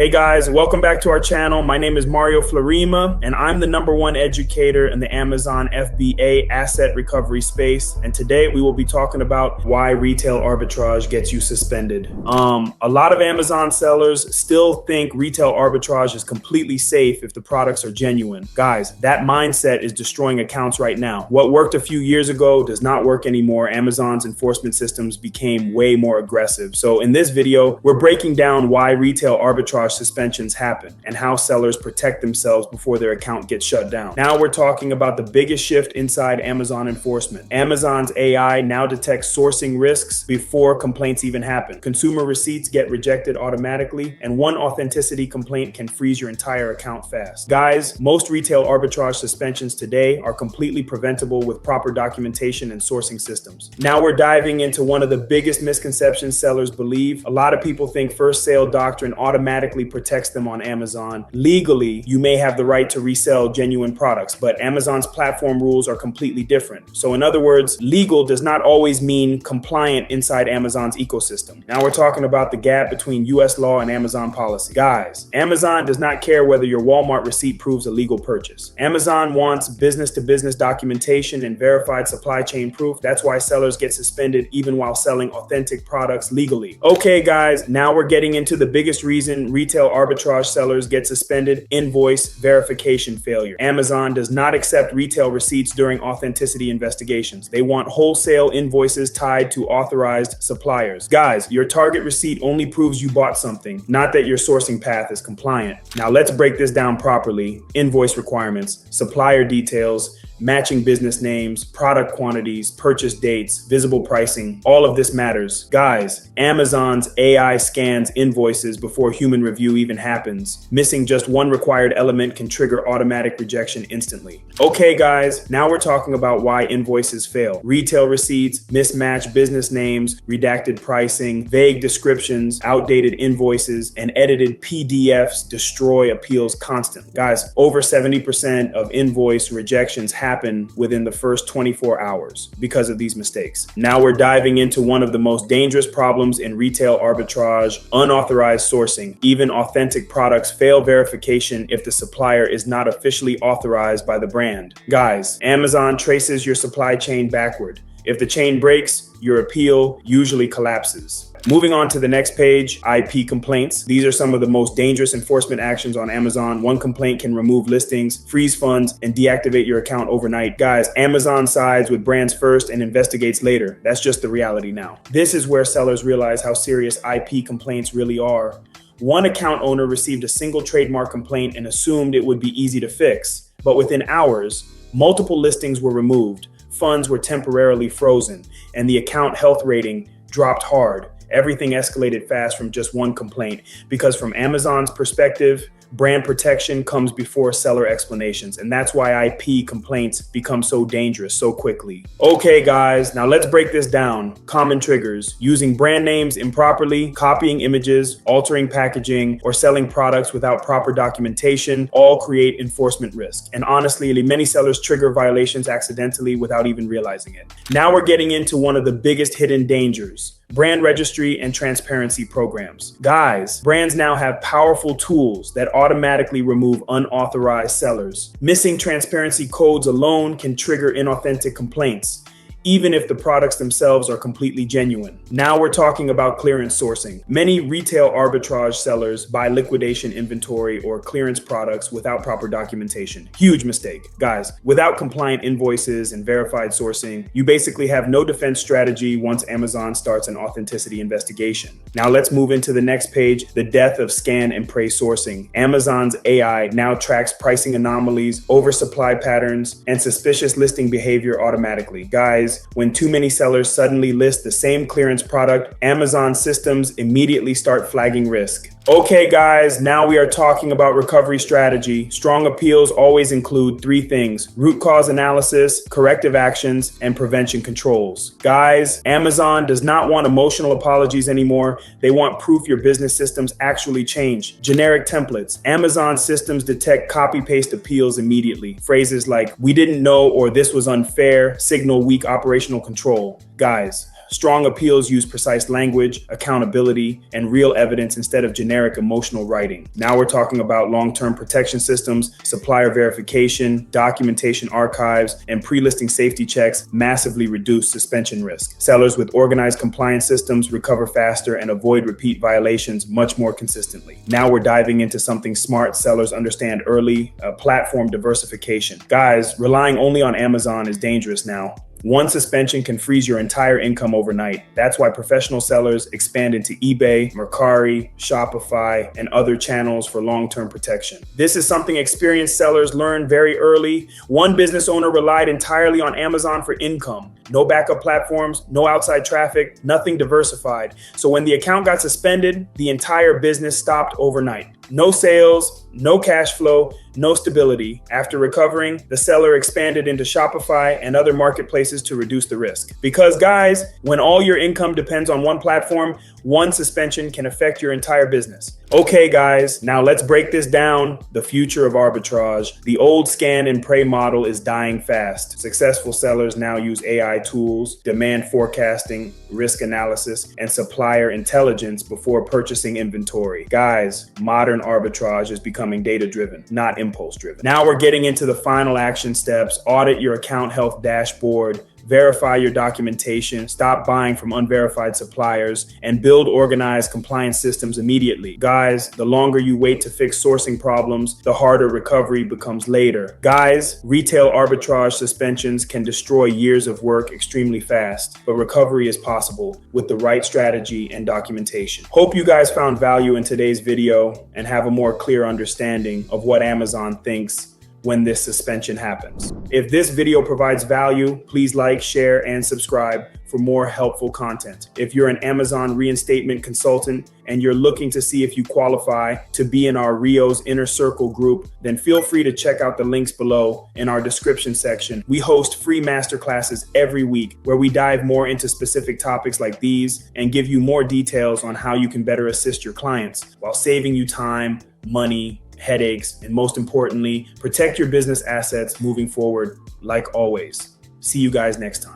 Hey guys, welcome back to our channel. My name is Mario Florima, and I'm the #1 educator in the Amazon FBA asset recovery space. And today we will be talking about why retail arbitrage gets you suspended. A lot of Amazon sellers still think retail arbitrage is completely safe if the products are genuine. Guys, that mindset is destroying accounts right now. What worked a few years ago does not work anymore. Amazon's enforcement systems became way more aggressive. So in this video, we're breaking down why retail arbitrage suspensions happen and how sellers protect themselves before their account gets shut down. Now we're talking about the biggest shift inside Amazon enforcement. Amazon's AI now detects sourcing risks before complaints even happen. Consumer receipts get rejected automatically, and one authenticity complaint can freeze your entire account fast. Guys, most retail arbitrage suspensions today are completely preventable with proper documentation and sourcing systems. Now we're diving into one of the biggest misconceptions sellers believe. A lot of people think first sale doctrine automatically protects them on Amazon. Legally, you may have the right to resell genuine products, but Amazon's platform rules are completely different. So in other words, legal does not always mean compliant inside Amazon's ecosystem. Now we're talking about the gap between US law and Amazon policy. Guys, Amazon does not care whether your Walmart receipt proves a legal purchase. Amazon wants business-to-business documentation and verified supply chain proof. That's why sellers get suspended even while selling authentic products legally. Okay guys, now we're getting into the biggest reason retail arbitrage sellers get suspended: invoice verification failure. Amazon does not accept retail receipts during authenticity investigations. They want wholesale invoices tied to authorized suppliers. Guys, your target receipt only proves you bought something, not that your sourcing path is compliant. Now let's break this down properly. Invoice requirements, supplier details, matching business names, product quantities, purchase dates, visible pricing, all of this matters. Guys, Amazon's AI scans invoices before human review even happens. Missing just one required element can trigger automatic rejection instantly. Okay guys, now we're talking about why invoices fail. Retail receipts, mismatched business names, redacted pricing, vague descriptions, outdated invoices, and edited PDFs destroy appeals constantly. Guys, over 70% of invoice rejections happen within the first 24 hours because of these mistakes. Now we're diving into one of the most dangerous problems in retail arbitrage: unauthorized sourcing. Even authentic products fail verification if the supplier is not officially authorized by the brand. Guys, Amazon traces your supply chain backward. If the chain breaks, your appeal usually collapses. Moving on to the next page, IP complaints. These are some of the most dangerous enforcement actions on Amazon. One complaint can remove listings, freeze funds, and deactivate your account overnight. Guys, Amazon sides with brands first and investigates later. That's just the reality now. This is where sellers realize how serious IP complaints really are. One account owner received a single trademark complaint and assumed it would be easy to fix. But within hours, multiple listings were removed, funds were temporarily frozen, and the account health rating dropped hard. Everything escalated fast from just one complaint, because from Amazon's perspective, brand protection comes before seller explanations, and that's why IP complaints become so dangerous so quickly. Okay guys, now let's break this down. Common triggers: using brand names improperly, copying images, altering packaging, or selling products without proper documentation all create enforcement risk. And honestly, many sellers trigger violations accidentally without even realizing it. Now we're getting into one of the biggest hidden dangers: brand registry and transparency programs. Guys, brands now have powerful tools that automatically remove unauthorized sellers. Missing transparency codes alone can trigger inauthentic complaints, even if the products themselves are completely genuine. Now we're talking about clearance sourcing. Many retail arbitrage sellers buy liquidation inventory or clearance products without proper documentation. Huge mistake. Guys, without compliant invoices and verified sourcing, you basically have no defense strategy once Amazon starts an authenticity investigation. Now let's move into the next page: the death of scan and pray sourcing. Amazon's AI now tracks pricing anomalies, oversupply patterns, and suspicious listing behavior automatically. Guys, when too many sellers suddenly list the same clearance product, Amazon systems immediately start flagging risk. Okay guys, now we are talking about recovery strategy. Strong appeals always include 3 things: root cause analysis, corrective actions, and prevention controls. Guys, Amazon does not want emotional apologies anymore. They want proof your business systems actually changed. Generic templates. Amazon systems detect copy-paste appeals immediately. Phrases like "we didn't know" or "this was unfair" signal weak operational control. Guys, Strong appeals use precise language, accountability, and real evidence instead of generic emotional writing. Now we're talking about long-term protection systems, supplier verification, documentation archives, and pre-listing safety checks massively reduce suspension risk. Sellers with organized compliance systems recover faster and avoid repeat violations much more consistently. Now we're diving into something smart sellers understand early, platform diversification. Guys, relying only on Amazon is dangerous now. One suspension can freeze your entire income overnight. That's why professional sellers expand into eBay, Mercari, Shopify, and other channels for long-term protection. This is something experienced sellers learned very early. One business owner relied entirely on Amazon for income. No backup platforms, no outside traffic, nothing diversified. So when the account got suspended, the entire business stopped overnight. No sales, no cash flow, no stability. After recovering, the seller expanded into Shopify and other marketplaces to reduce the risk. Because guys, when all your income depends on one platform, one suspension can affect your entire business. Okay guys, now let's break this down. The future of arbitrage. The old scan and pray model is dying fast. Successful sellers now use AI tools, demand forecasting, risk analysis, and supplier intelligence before purchasing inventory. Guys, modern arbitrage is becoming data-driven, not impulse-driven. Now we're getting into the final action steps. Audit your account health dashboard, verify your documentation, stop buying from unverified suppliers, and build organized compliance systems immediately. Guys, the longer you wait to fix sourcing problems, the harder recovery becomes later. Guys, retail arbitrage suspensions can destroy years of work extremely fast, but recovery is possible with the right strategy and documentation. Hope you guys found value in today's video and have a more clear understanding of what Amazon thinks when this suspension happens. If this video provides value, please like, share, and subscribe for more helpful content. If you're an Amazon reinstatement consultant and you're looking to see if you qualify to be in our Rios Inner Circle group, then feel free to check out the links below in our description section. We host free masterclasses every week where we dive more into specific topics like these and give you more details on how you can better assist your clients while saving you time, money, headaches, and most importantly, protect your business assets moving forward like always. See you guys next time.